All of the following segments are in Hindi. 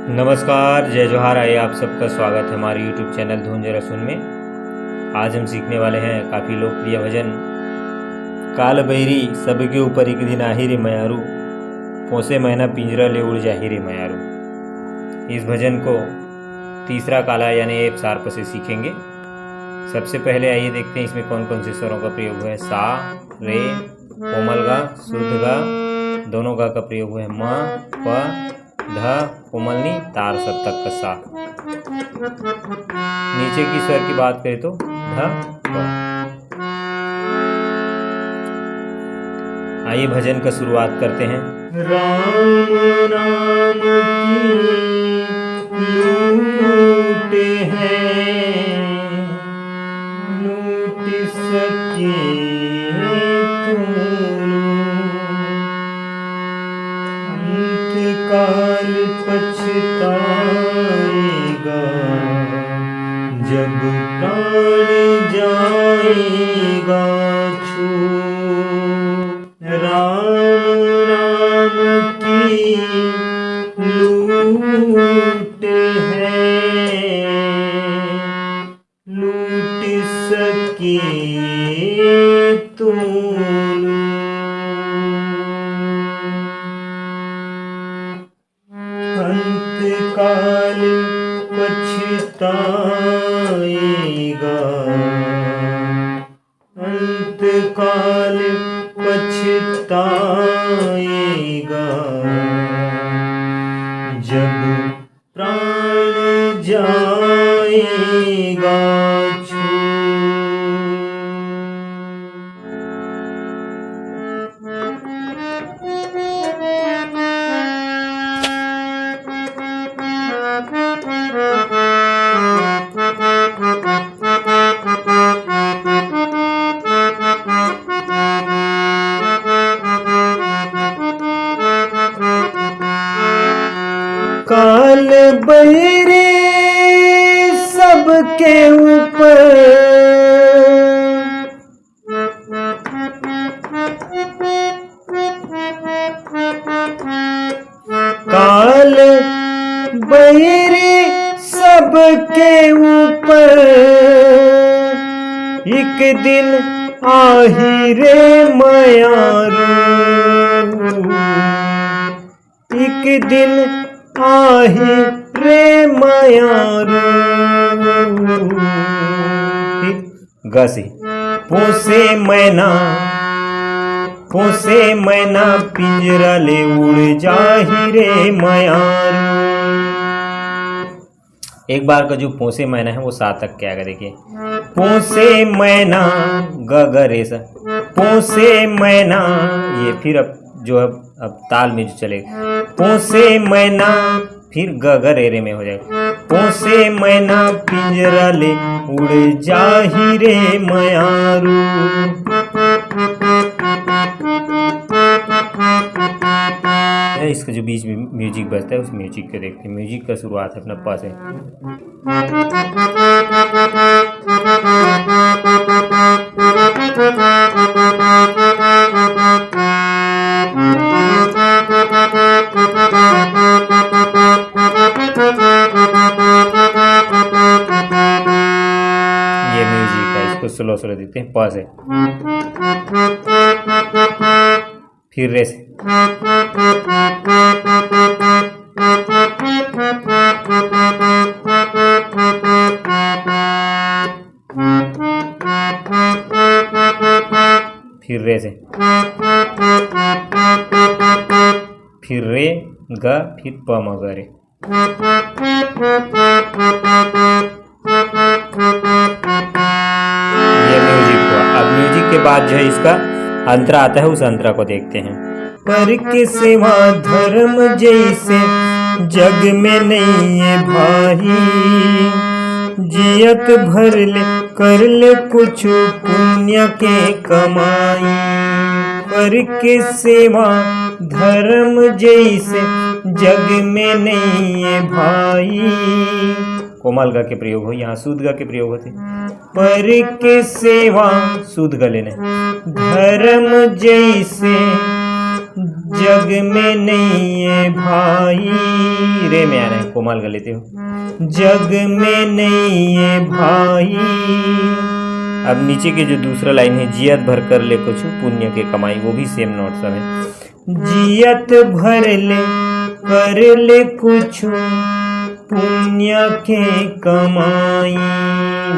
नमस्कार, जय जोहार। आइए आप सबका स्वागत है हमारे YouTube चैनल धुन जरा सुन में। आज हम सीखने वाले हैं काफ़ी लोकप्रिय भजन काल बहिरी सबके ऊपर एक दिन आही रे मयारू, पोसे महीना पिंजरा ले उड़ जाही रे मयारू। इस भजन को तीसरा काला यानी एफ शार्प से सीखेंगे। सबसे पहले आइए देखते हैं इसमें कौन कौन से स्वरों का प्रयोग हुआ है। सा, रे, कोमल गा, शुद्ध गा, दोनों गा का प्रयोग हुआ है। म, प, ध, कोमलनी, तार सप्तक का सा। नीचे की स्वर की बात करें तो ध, प। आइए भजन का शुरुआत करते हैं। राम नाम की लूट है, लूट सके काल पछताएगा जब प्राण जाएगा छू। राम नाम की लूट है, लूट सके तुम। अंतकाल पछताएगा, अंतकाल पछताएगा जब प्राण जाएगा छू। काल बहिरे सबके ऊपर, काल बहिरे सबके ऊपर एक दिन आही रे मयारू, एक दिन आही रे मयारू। ग से पोसे मैना, पोसे मैना पिंजरा ले उड़ जाही रे मयारू। एक बार का जो पोसे मैना है वो सा तक क्या आएगा देखिए। पोसे मैना ग ग रे सा, पोसे मैना, ये फिर अब जो है अब ताल में जो चलेगा। पोसे मैना, फिर ग ग रे रे में हो जाएगा। पोसे मैना पिंजरा ले उड़ जाही रे मयारू। इसका जो बीच में म्यूजिक बजता है उस म्यूजिक को देखते हैं। म्यूजिक का शुरुआत है अपना प से। ये म्यूजिक है, इसको स्लो स्लो देते हैं। प से फिर रे से, फिर रे से, फिर रे ग, फिर प म ग रे। ये म्यूजिक हुआ। अब म्यूजिक के बाद जो है इसका अंतरा आता है, उस अंतरा को देखते हैं। पर के सेवा धर्म जैसे जग में नहीं है भाई, जियक भर ले कर ले कुछ पुण्य के कमाई। पर के सेवा धर्म जैसे जग में नहीं है भाई। कोमल ग के प्रयोग हो, यहाँ शुद्ध ग के प्रयोग होते। पर के सेवा शुद्ध ग लेने, धर्म जैसे जग में नहीं है भाई। रे में आना है, कोमल कर लेते हो। जग में नहीं है भाई। अब नीचे के जो दूसरा लाइन है, जियत भर कर ले कुछ पुण्य के कमाई, वो भी सेम नोट सब है। जियत भर ले कर ले कुछ पुण्य के कमाई।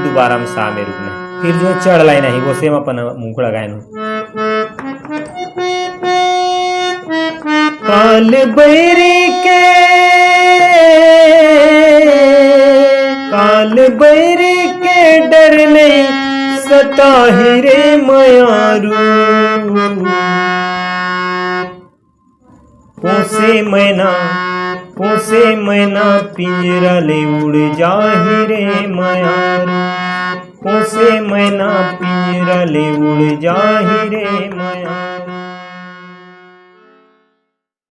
दोबारा हम सा में रुकना। फिर जो चढ़ लाइन है वो सेम अपन मुखड़ा गायन हो। काल बैरी के डर नहीं सताहि रे मयारू। पोसे मैना पिंजरा ले उड़ जाहि रे मयारू। पोसे मैना पिंजरा ले उड़ जाहि रे मयारू।